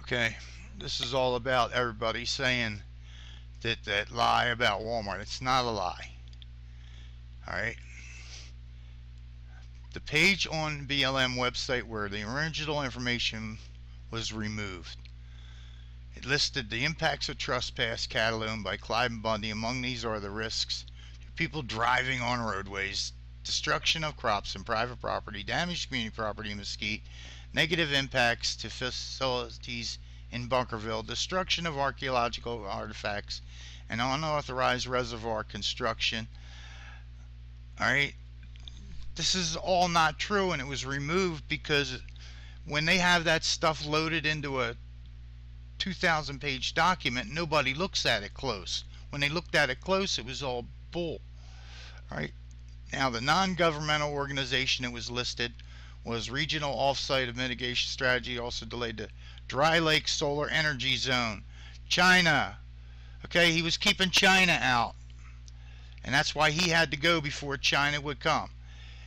Okay, this is all about everybody saying that lie about Walmart. It's not a lie. Alright, the page on BLM website where the original information was removed, it listed the impacts of trespass cattle owned by Clive and Bundy. Among these are the risks to people driving on roadways, destruction of crops and private property, damaged community property, mesquite, negative impacts to facilities in Bunkerville, destruction of archaeological artifacts, and unauthorized reservoir construction. Alright, this is all not true, and it was removed because when they have that stuff loaded into a 2,000 page document, nobody looks at it close. When they looked at it close, it was all bull. Alright, now the non-governmental organization that was listed was Regional Off-Site Mitigation Strategy, also delayed the Dry Lake Solar Energy Zone. China. Okay, he was keeping China out, and that's why he had to go before China would come.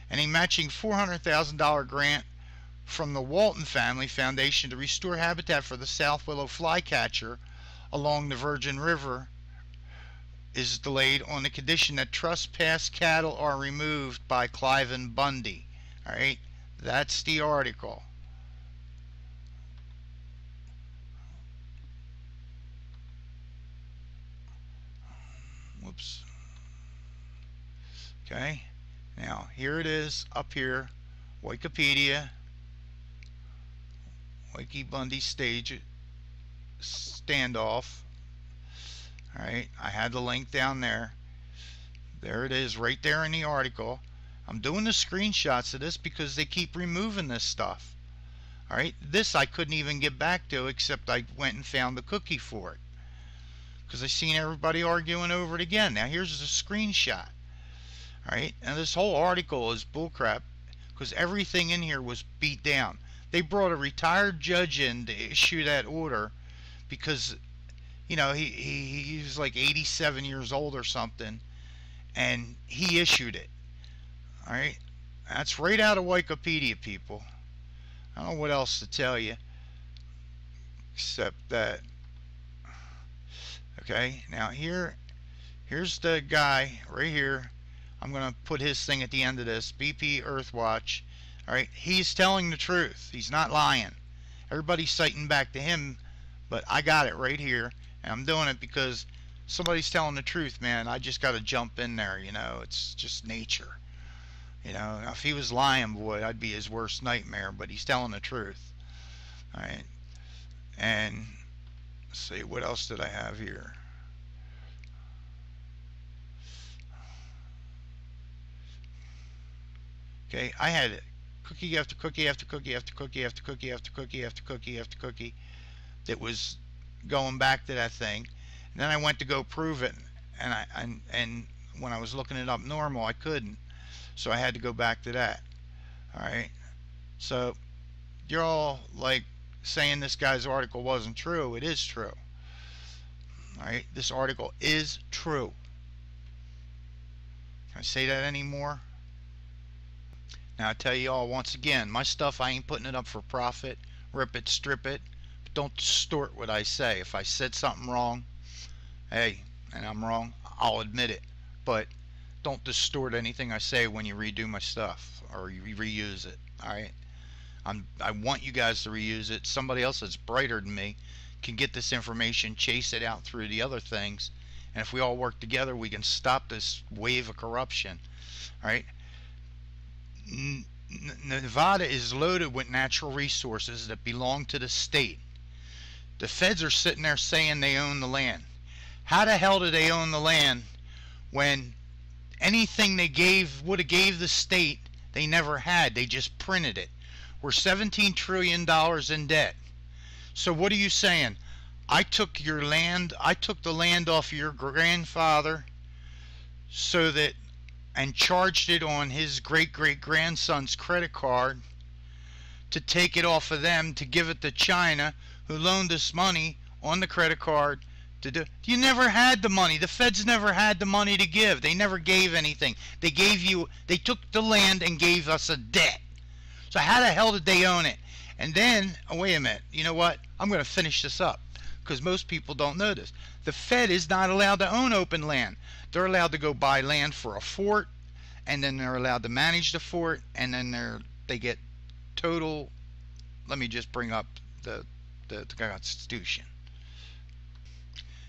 And a matching $400,000 grant from the Walton Family Foundation to restore habitat for the South Willow flycatcher along the Virgin River is delayed on the condition that trespass cattle are removed by Clive and Bundy. Alright, that's the article. Whoops. Okay, now here it is up here, Wikipedia, Wiki Bundy stage standoff. Alright, I had the link down there. There it is right there in the article. I'm doing the screenshots of this because they keep removing this stuff. Alright, this I couldn't even get back to, except I went and found the cookie for it, because I seen everybody arguing over it again. Now here's the screenshot. Alright, now this whole article is bullcrap because everything in here was beat down. They brought a retired judge in to issue that order because, you know, he was like 87 years old or something, and he issued it. Alright, that's right out of Wikipedia, people. I don't know what else to tell you except that. Okay, now here's the guy right here. I'm going to put his thing at the end of this. BP Earthwatch. Alright, he's telling the truth. He's not lying. Everybody's citing back to him, but I got it right here, and I'm doing it because somebody's telling the truth, man. I just got to jump in there, you know. It's just nature. You know, if he was lying, boy, I'd be his worst nightmare, but he's telling the truth. Alright, and let's see, what else did I have here? Okay, I had it. Cookie after cookie after cookie after cookie after cookie after cookie after cookie after cookie that was going back to that thing. And then I went to go prove it, and when I was looking it up normal, I couldn't. So I had to go back to that. Alright, so you're all like saying this guy's article wasn't true. It is true. Alright, this article is true. Can I say that anymore? Now I tell you all once again, my stuff, I ain't putting it up for profit. Rip it, strip it, but don't distort what I say. If I said something wrong, hey, and I'm wrong, I'll admit it, but don't distort anything I say when you redo my stuff or you reuse it. Alright, I want you guys to reuse it. Somebody else that's brighter than me can get this information, chase it out through the other things, and if we all work together, we can stop this wave of corruption. Alright, Nevada is loaded with natural resources that belong to the state. The feds are sitting there saying they own the land. How the hell do they own the land when anything they would have gave the state they never had? They just printed it. We're $17 trillion in debt. So what are you saying? I took your land, I took the land off your grandfather so that, and charged it on his great-great-grandson's credit card to take it off of them to give it to China, who loaned us money on the credit card to do. You never had the money. The feds never had the money to give. They never gave anything. They gave you, they took the land and gave us a debt. So how the hell did they own it? And then, oh, wait a minute, you know what? I'm going to finish this up because most people don't know this. The Fed is not allowed to own open land. They're allowed to go buy land for a fort, and then they're allowed to manage the fort, and then they get total. Let me just bring up the Constitution.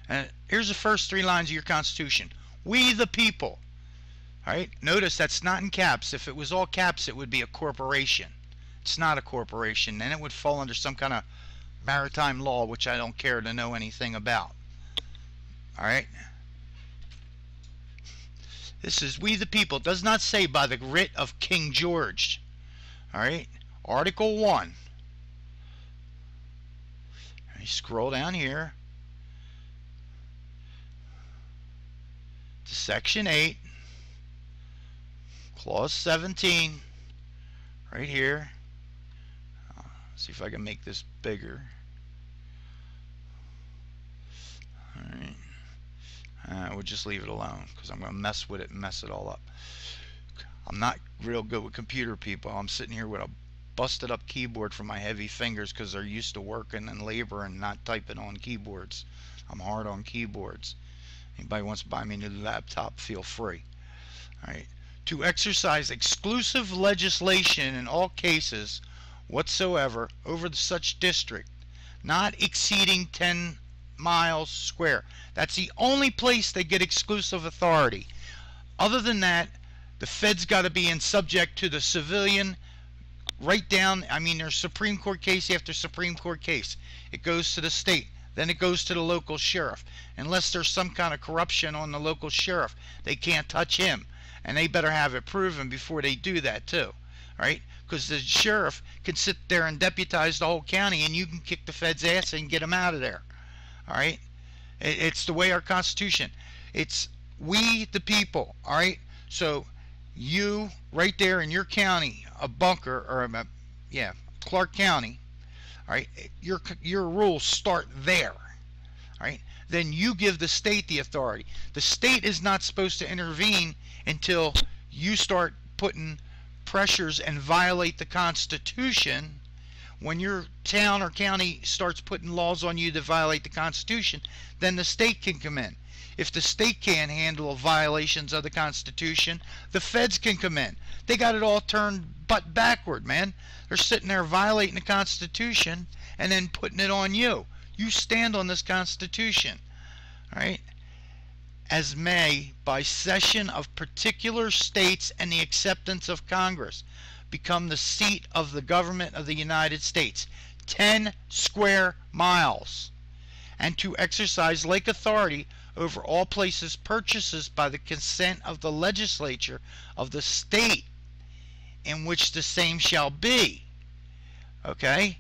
And here's the first 3 lines of your Constitution. We the people. All right. Notice that's not in caps. If it was all caps, it would be a corporation. It's not a corporation. Then it would fall under some kind of maritime law, which I don't care to know anything about. All right. This is we the people. It does not say by the writ of King George. All right. Article 1. You scroll down here to Section 8, Clause 17, right here. See if I can make this bigger. Alright. We'll just leave it alone because I'm going to mess with it and mess it all up. I'm not real good with computer people. I'm sitting here with a busted up keyboard for my heavy fingers because they're used to working and labor and not typing on keyboards. I'm hard on keyboards. Anybody wants to buy me a new laptop, feel free. Alright. To exercise exclusive legislation in all cases whatsoever over such district not exceeding 10 miles square. That's the only place they get exclusive authority. Other than that, the Fed's got to be in subject to the civilian. Right down, I mean, there's Supreme Court case after Supreme Court case. It goes to the state. Then it goes to the local sheriff. Unless there's some kind of corruption on the local sheriff, they can't touch him. And they better have it proven before they do that too. Right? Because the sheriff can sit there and deputize the whole county and you can kick the Fed's ass and get them out of there. Alright? It's the way our Constitution. It's we the people. Alright? So you right there in your county, a bunker, or Clark County, all right, your rules start there. All right, then you give the state the authority. The state is not supposed to intervene until you start putting pressures and violate the Constitution. When your town or county starts putting laws on you that violate the Constitution, then the state can come in. If the state can't handle violations of the Constitution, the feds can come in. They got it all turned butt backward, man. They're sitting there violating the Constitution and then putting it on you. You stand on this Constitution. All right? As may, by cession of particular states and the acceptance of Congress, become the seat of the government of the United States. 10 square miles. And to exercise like authority over all places purchases by the consent of the legislature of the state in which the same shall be. Okay?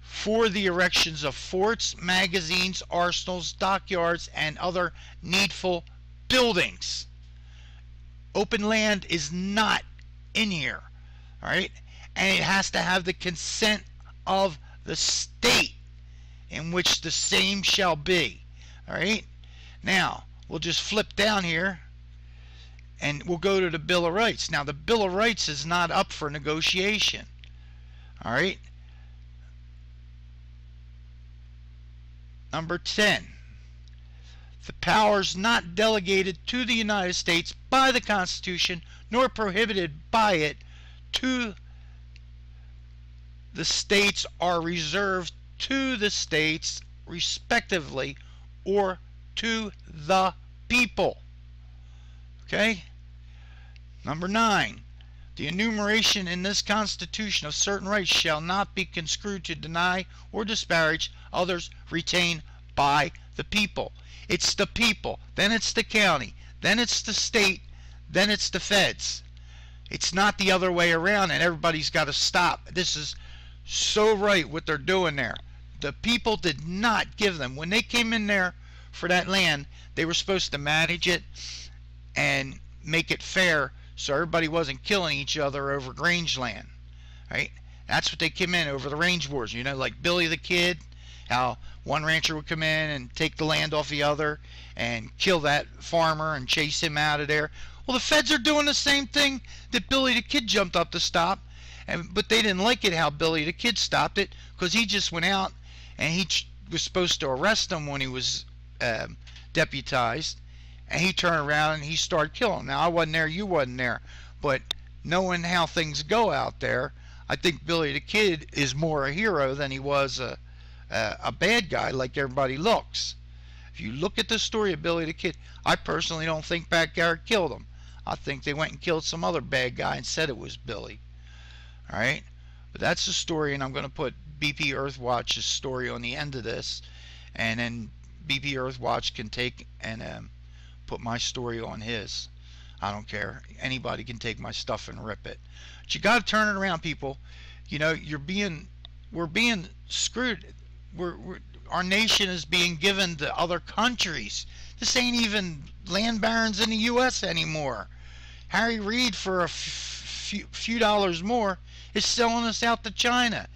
For the erections of forts, magazines, arsenals, dockyards, and other needful buildings. Open land is not in here. Alright? And it has to have the consent of the state in which the same shall be. Alright? Now, we'll just flip down here and we'll go to the Bill of Rights. Now, the Bill of Rights is not up for negotiation. Alright? Number 10. The powers not delegated to the United States by the Constitution nor prohibited by it to the states are reserved to the states respectively or to the people. Okay? Number 9. The enumeration in this Constitution of certain rights shall not be construed to deny or disparage others retained by the people. It's the people, then it's the county, then it's the state, then it's the feds. It's not the other way around, and everybody's got to stop. This is so right what they're doing there. The people did not give them. When they came in there for that land, they were supposed to manage it and make it fair so everybody wasn't killing each other over rangeland. Right? That's what they came in over, the range wars. You know, like Billy the Kid, how one rancher would come in and take the land off the other and kill that farmer and chase him out of there. Well, the feds are doing the same thing that Billy the Kid jumped up to stop, But they didn't like it how Billy the Kid stopped it, because he just went out and he was supposed to arrest him when he was deputized, and he turned around and he started killing. Now, I wasn't there, you wasn't there, but knowing how things go out there, I think Billy the Kid is more a hero than he was a bad guy like everybody looks. If you look at the story of Billy the Kid, I personally don't think Pat Garrett killed him. I think they went and killed some other bad guy and said it was Billy. Alright? But that's the story, and I'm going to put BP Earthwatch's story on the end of this, and then BP Earthwatch can take and put my story on his. I don't care. Anybody can take my stuff and rip it. But you got to turn it around, people. You know, we're being screwed. Our nation is being given to other countries. This ain't even land barons in the U.S. anymore. Harry Reid, for a few dollars more, is selling us out to China.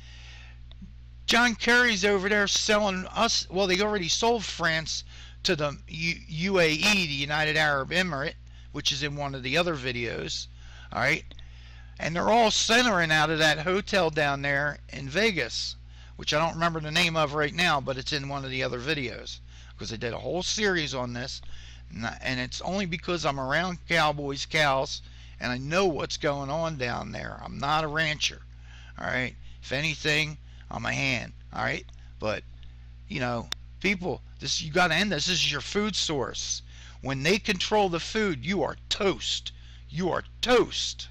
John Kerry's over there selling us, well, they already sold France to the UAE, the United Arab Emirate, which is in one of the other videos. All right, and they're all centering out of that hotel down there in Vegas, which I don't remember the name of right now, but it's in one of the other videos, because they did a whole series on this, and it's only because I'm around cowboys, cows, and I know what's going on down there. I'm not a rancher, all right? If anything, I'm a hand, all right? But, you know, people, this, you got to end this. This is your food source. When they control the food, you are toast. You are toast.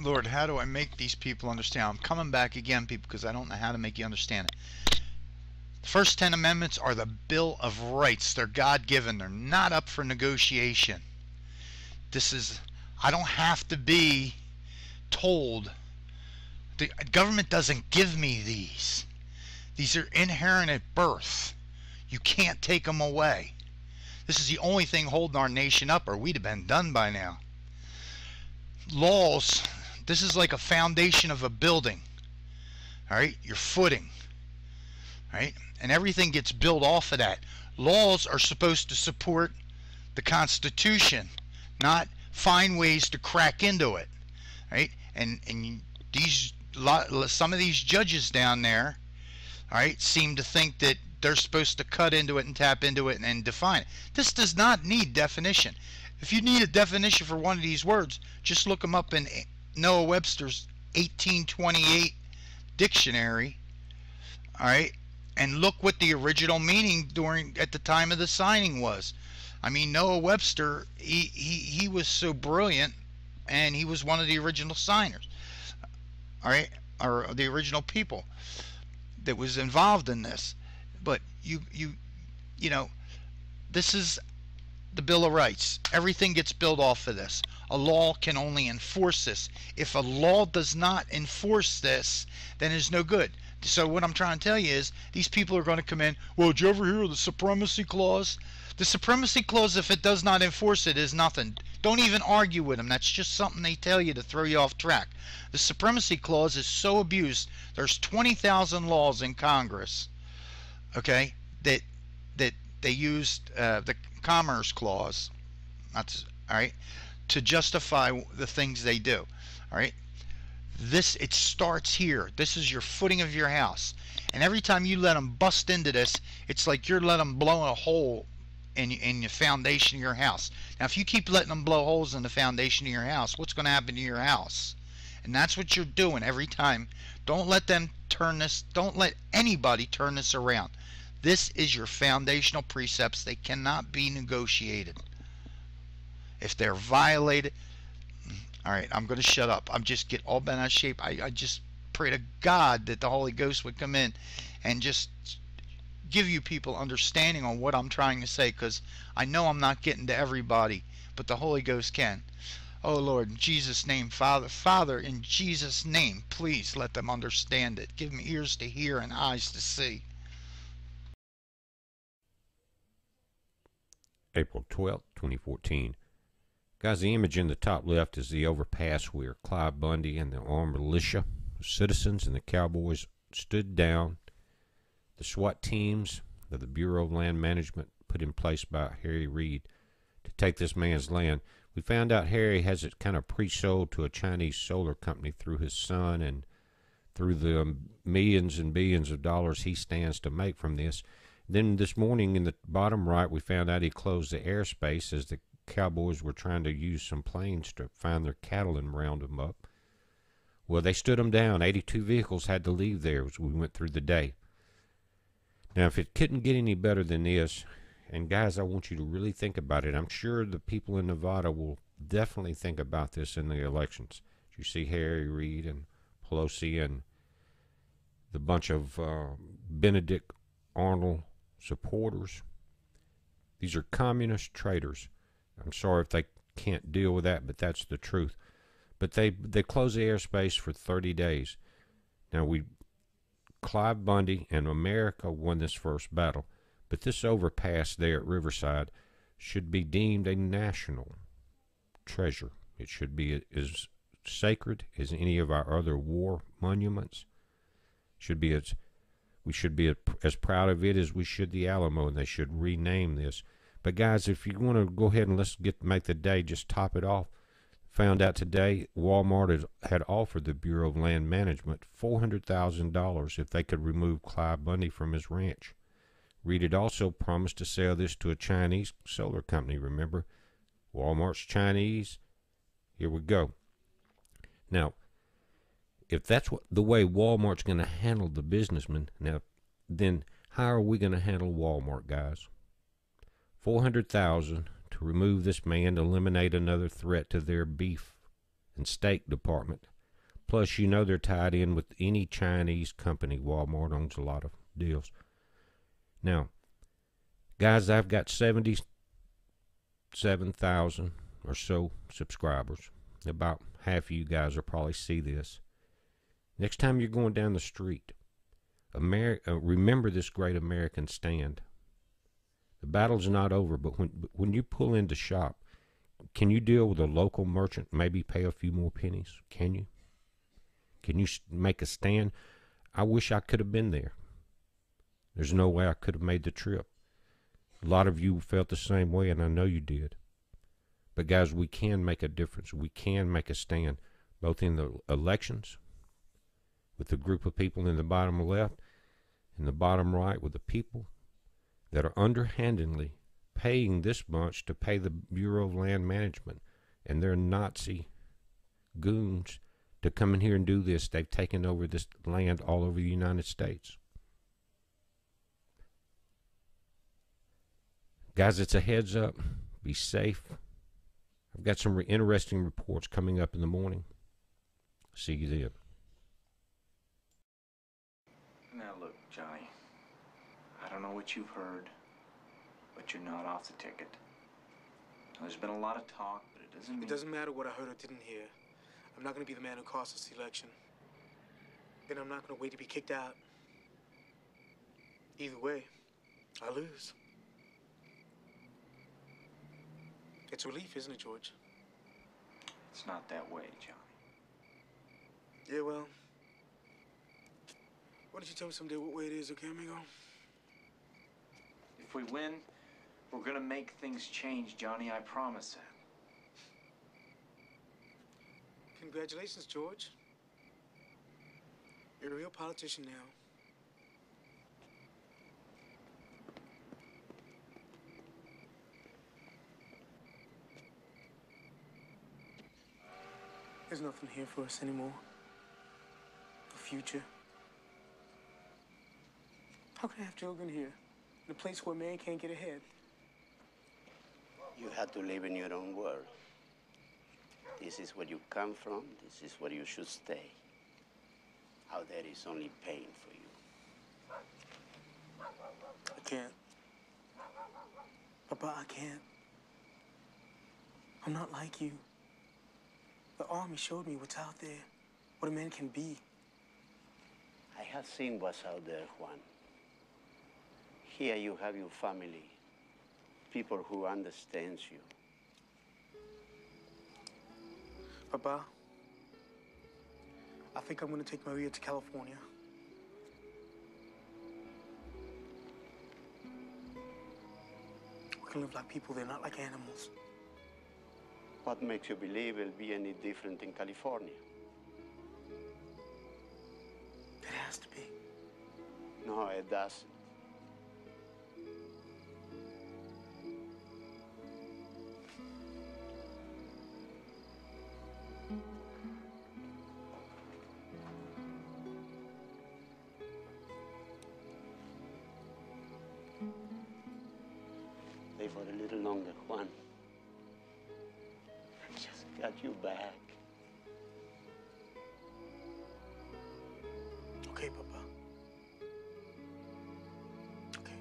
Lord, how do I make these people understand? I'm coming back again, people, because I don't know how to make you understand it. The first 10 amendments are the Bill of Rights. They're God-given. They're not up for negotiation. This is, I don't have to be told. The government doesn't give me these. These are inherent at birth. You can't take them away. This is the only thing holding our nation up, or we'd have been done by now. Laws, this is like a foundation of a building. All right, your footing. All right, and everything gets built off of that. Laws are supposed to support the Constitution, not find ways to crack into it. Right, and these some of these judges down there, all right, seem to think that they're supposed to cut into it and tap into it and define it. This does not need definition. If you need a definition for one of these words, just look them up in Noah Webster's 1828 dictionary, all right, and look what the original meaning at the time of the signing was. I mean, Noah Webster, he was so brilliant, and he was one of the original signers, all right, or the original people that was involved in this. But you know, this is the Bill of Rights. Everything gets built off of this. A law can only enforce this. If a law does not enforce this, then it's no good. So what I'm trying to tell you is, these people are going to come in, well, did you ever hear of the Supremacy Clause? The Supremacy Clause, if it does not enforce it, is nothing. Don't even argue with them. That's just something they tell you to throw you off track. The Supremacy Clause is so abused. There's 20,000 laws in Congress, okay, that they used the Commerce Clause, that's, all right, to justify the things they do. All right, it starts here. This is your footing of your house, and every time you let them bust into this, it's like you're letting them blow a hole in the foundation of your house. Now, if you keep letting them blow holes in the foundation of your house, what's going to happen to your house? And that's what you're doing every time. Don't let them turn this. Don't let anybody turn this around. This is your foundational precepts. They cannot be negotiated. If they're violated, all right, I'm going to shut up. I'm just get all bent out of shape. I just pray to God that the Holy Ghost would come in and just give you people understanding on what I'm trying to say, because I know I'm not getting to everybody, but the Holy Ghost can. Oh Lord, in Jesus' name, Father, in Jesus' name, please let them understand it. Give them ears to hear and eyes to see. April 12th, 2014. Guys, the image in the top left is the overpass where Clive Bundy and the armed militia, the citizens, and the cowboys stood down. The SWAT teams of the Bureau of Land Management put in place by Harry Reid to take this man's land We found out Harry has it kind of pre-sold to a Chinese solar company through his son and through the millions and billions of dollars he stands to make from this. Then this morning in the bottom right, we found out he closed the airspace as the cowboys were trying to use some planes to find their cattle and round them up. Well, they stood them down. 82 vehicles had to leave there as we went through the day. Now, if it couldn't get any better than this, and guys, I want you to really think about it. I'm sure the people in Nevada will definitely think about this in the elections. You see Harry, Reid, and Pelosi, and the bunch of Benedict Arnold supporters. These are communist traitors. I'm sorry if they can't deal with that, but that's the truth. But they closed the airspace for 30 days. Now, Clive Bundy and America won this first battle, but this overpass there at Riverside should be deemed a national treasure. It should be as sacred as any of our other war monuments. We should be as proud of it as we should the Alamo, and they should rename this. But guys, if you want to go ahead and make the day, just top it off. Found out today Walmart had offered the Bureau of Land Management $400,000 if they could remove Clive Bundy from his ranch. Reid had also promised to sell this to a Chinese solar company, remember? Walmart's Chinese. Here we go. Now, if that's the way Walmart's going to handle the businessman, then how are we going to handle Walmart, guys? $400,000 to remove this man, to eliminate another threat to their beef and steak department. Plus, they're tied in with any Chinese company. Walmart owns a lot of deals. Now, guys, I've got 77,000 or so subscribers. About half of you guys will probably see this. Next time you're going down the street, remember this great American stand. The battle's not over, but when you pull into shop, can you deal with a local merchant, maybe pay a few more pennies? Can you? Can you make a stand? I wish I could have been there. There's no way I could have made the trip. A lot of you felt the same way, and I know you did. But guys, we can make a difference. We can make a stand, both in the elections, with the group of people in the bottom left, and the bottom right with the people that are underhandedly paying this bunch to pay the Bureau of Land Management and their Nazi goons to come in here and do this. They've taken over this land all over the United States. Guys, it's a heads up. Be safe. I've got some interesting reports coming up in the morning. See you then. Now look, Johnny, I don't know what you've heard, but you're not off the ticket. There's been a lot of talk, but it doesn't mean... It doesn't matter what I heard or didn't hear. I'm not going to be the man who cost us the election. And I'm not going to wait to be kicked out. Either way, I lose. It's relief, isn't it, George? It's not that way, Johnny. Yeah, well... Why don't you tell me someday what way it is, okay, amigo? If we win, we're gonna make things change, Johnny. I promise that. Congratulations, George. You're a real politician now. There's nothing here for us anymore. The future. How can I have children here? In a place where man can't get ahead? You have to live in your own world. This is where you come from. This is where you should stay. Out there is only pain for you. I can't. Papa, I can't. I'm not like you. The Army showed me what's out there, what a man can be. I have seen what's out there, Juan. Here you have your family, people who understand you. Papa, I think I'm gonna take Maria to California. We can live like people, they're not like animals. What makes you believe it'll be any different in California? It has to be. No, it doesn't. Stay for a little longer, Juan. I just got you back. Okay, Papa. Okay.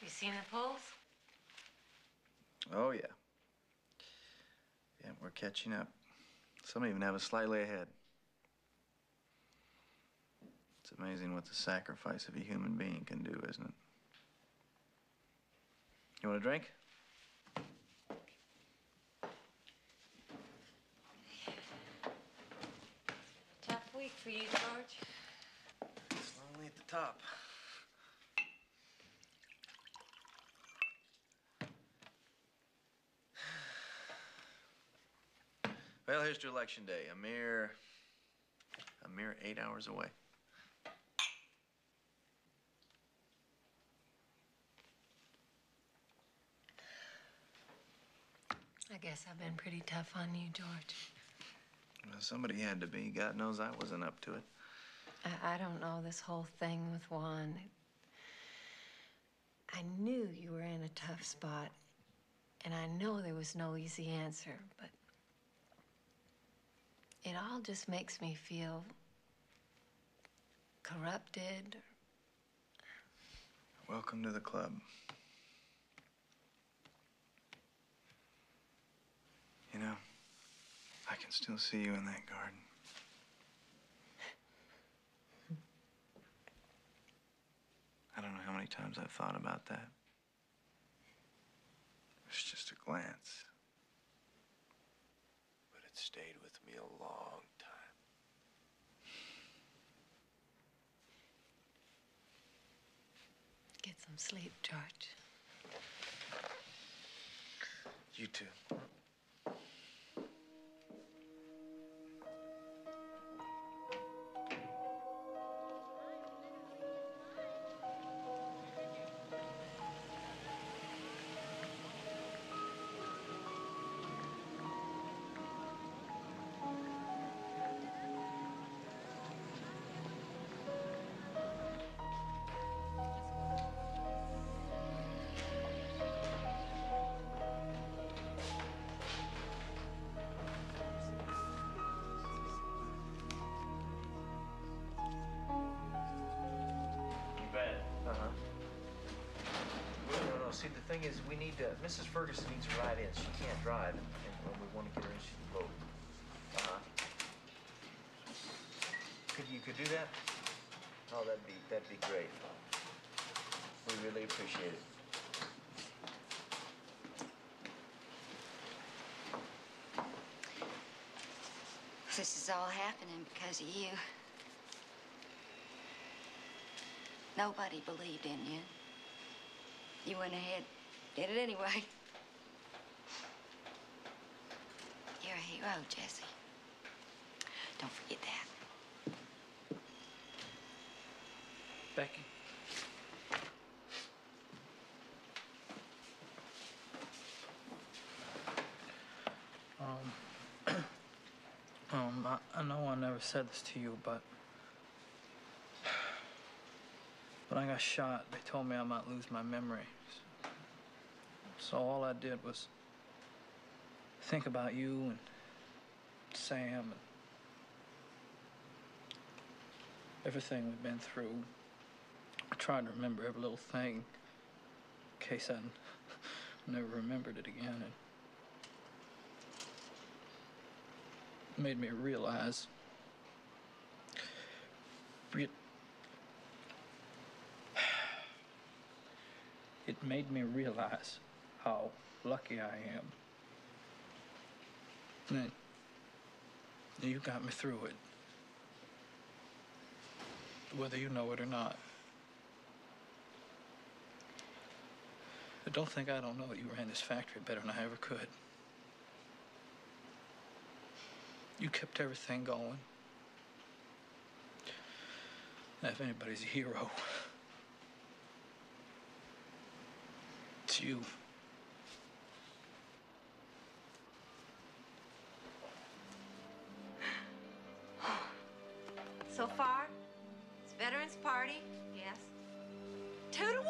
You seen the polls? Oh, yeah. Yeah, we're catching up. Some even have us slightly ahead. It's amazing what the sacrifice of a human being can do, isn't it? You want a drink? Tough week for you, George. It's lonely at the top. Well, here's to Election Day. A mere 8 hours away. I guess I've been pretty tough on you, George. Well, somebody had to be. God knows I wasn't up to it. I don't know this whole thing with Juan. I knew you were in a tough spot, and I know there was no easy answer, but it all just makes me feel corrupted. Welcome to the club. You know, I can still see you in that garden. I don't know how many times I've thought about that. It's just a glance. But it stayed with me a long time. Get some sleep, George. You too. Uh-huh. No. See, the thing is, we need Mrs. Ferguson needs a ride in. She can't drive, and we want to get her into the boat. Uh-huh. You could do that? Oh, that'd be great. We really appreciate it. This is all happening because of you. Nobody believed in you. You went ahead, did it anyway. You're a hero, Jesse. Don't forget that. Becky. I know I never said this to you, but when I got shot, they told me I might lose my memory. So all I did was think about you and Sam and everything we've been through. I tried to remember every little thing. case I never remembered it again. It made me realize it made me realize how lucky I am. And you got me through it, whether you know it or not. But don't think I don't know that you ran this factory better than I ever could. You kept everything going. And if anybody's a hero, it's you. So far, it's Veterans Party, yes. 2-1!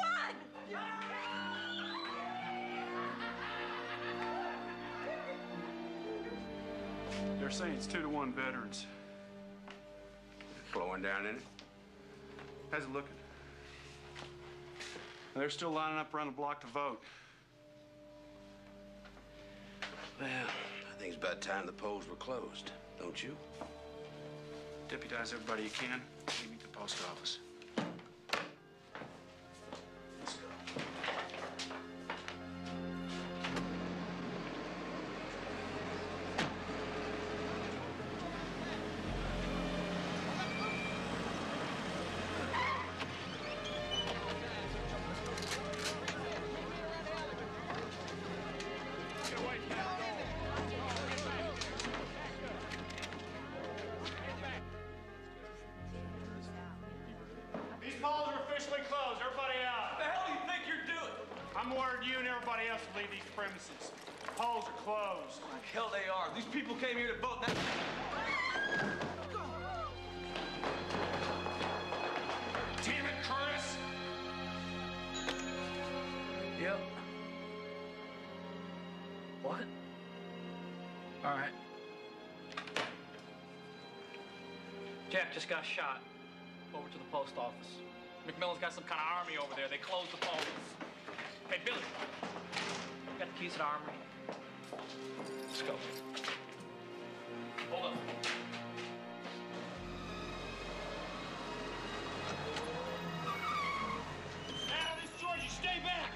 They're saying it's 2-1 veterans. Flowing down in it? How's it looking? They're still lining up around the block to vote. Well, I think it's about time the polls were closed, don't you? Deputize everybody you can. Meet me at the post office. Let's go. I'm ordering you and everybody else to leave these premises. The polls are closed. Like hell they are. These people came here to vote. That's... Damn it, Curtis! Yep. What? All right. Jack just got shot. Over to the post office. McMillan's got some kind of army over there. They closed the polls. Hey, Billy. Got the keys to the armory. Let's go. Hold up. Alice, Georgie, stay back!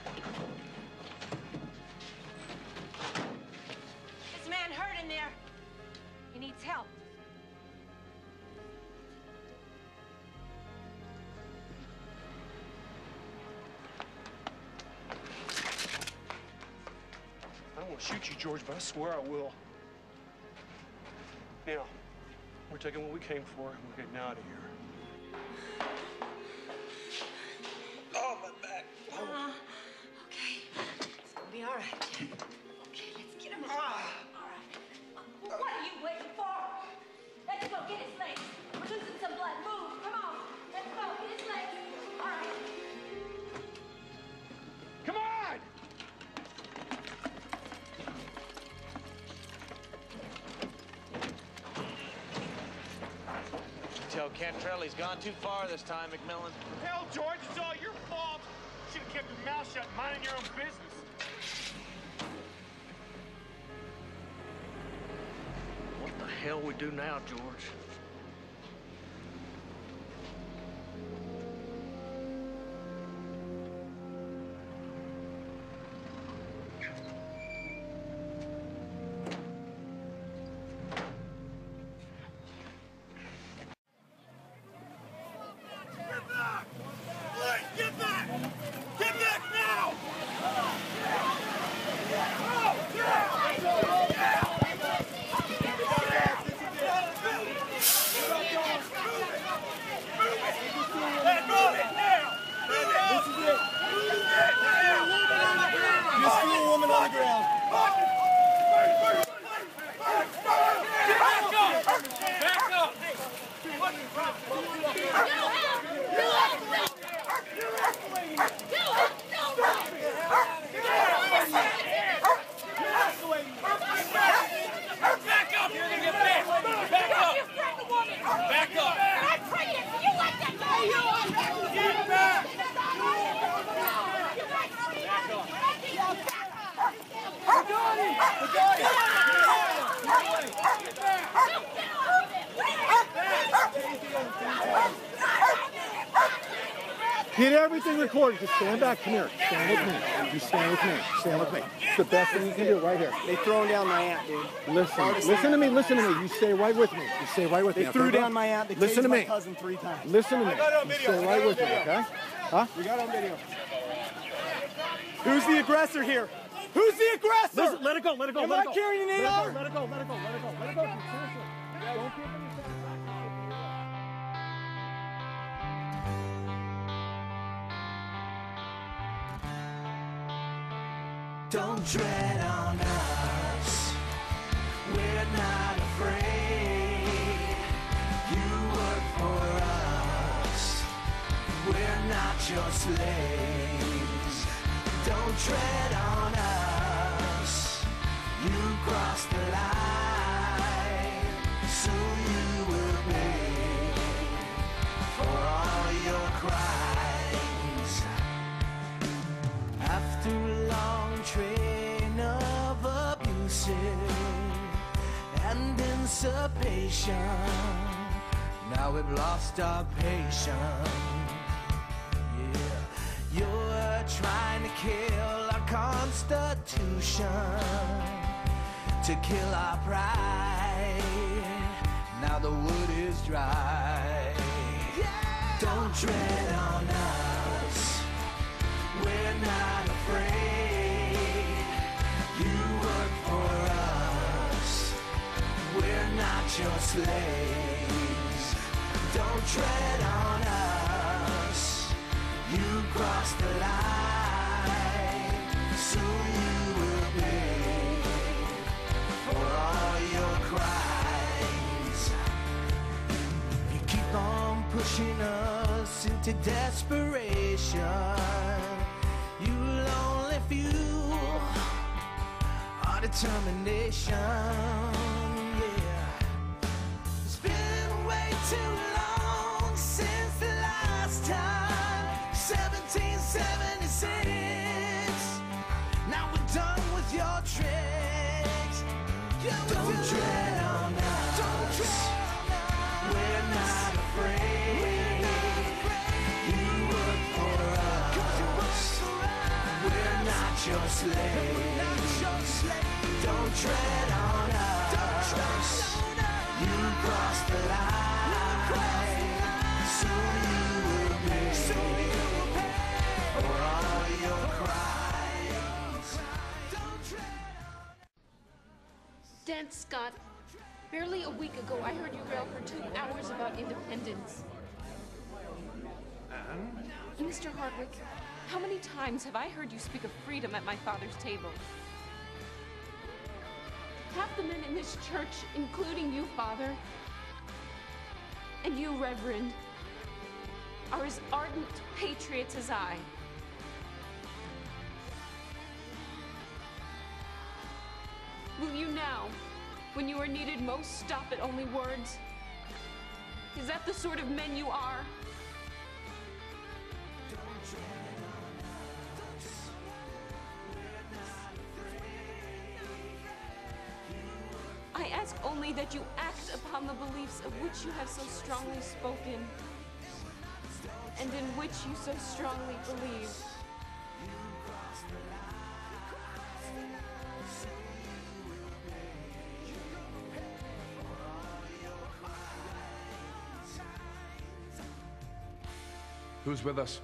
This man hurt in there. He needs help. I don't want to shoot you, George, but I swear I will. Now, we're taking what we came for, and we're getting out of here. Oh, my back. Oh. Okay. It's gonna be all right. Okay, let's get him out. All right. What are you waiting for? Let's go get his legs. We're losing some blood. Move. Come on. Let's go. Get his legs. All right. Come on! Tell Cantrell gone too far this time, McMillan. Hell, George, it's all your fault. You should have kept your mouth shut, minding your own business. What the hell we do now, George? Get everything recorded. Just stand back. Come here. Stand with me. You stand with me. Stand with me. It's the best thing you can do right here. They thrown down my aunt, dude. Listen to me. Listen to me. You stay right with me. You stay right with me. They threw down my aunt. They listen to my me. cousin 3 times. Listen to me. You stay right with me, okay? Huh? We got on video. Who's the aggressor here? Who's the aggressor? Listen, let it go. Let it go. Am let I it go. carrying an AR? Let it go. Let it go. Let it go. Let it go. Seriously. Don't give any Don't tread on us, we're not afraid. You work for us, we're not your slaves. Don't tread on us, you cross the line. Soon you will pay for all your crimes. After a long train of abusive and dissipation, now we've lost our patience. Yeah, you're trying to kill our constitution, to kill our pride. Now the wood is dry. Don't tread on us, we're not afraid. You work for us, we're not your slaves. Don't tread on us, you cross the line. Soon you will pay for all your crimes. You keep on pushing us into desperation. You'll only fuel our determination. Yeah, it's been way too long since the last time, 1776. Now we're done with your tricks. Don't tread on us. We're not afraid. You work for us. We're not your slaves. Don't tread on us. You cross the line. Soon you will pay for all your crimes. Don't tread on. Dan Scott, barely a week ago I heard you rail for 2 hours about independence. Mr. Hardwick, how many times have I heard you speak of freedom at my father's table? Half the men in this church, including you, Father, and you, Reverend, are as ardent patriots as I. Will you now, when you are needed most, stop at only words? Is that the sort of men you are? I ask only that you act upon the beliefs of which you have so strongly spoken, and in which you so strongly believe. Who's with us?